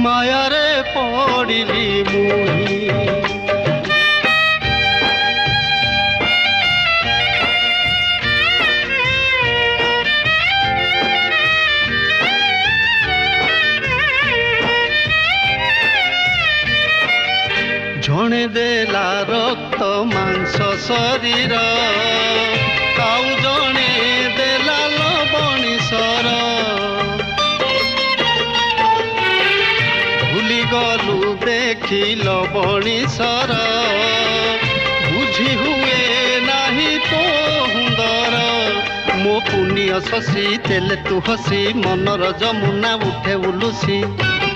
मायारे पड़िली मुही जणे देला रक्त मांस शरीर आउ जणे देला लवणी सर भूली गलु देखी लवणी सर बुझी हुए नाही तो हुंदर मो पुण्य शशि तेले तू हसी मनर जमुना उठे उलुसी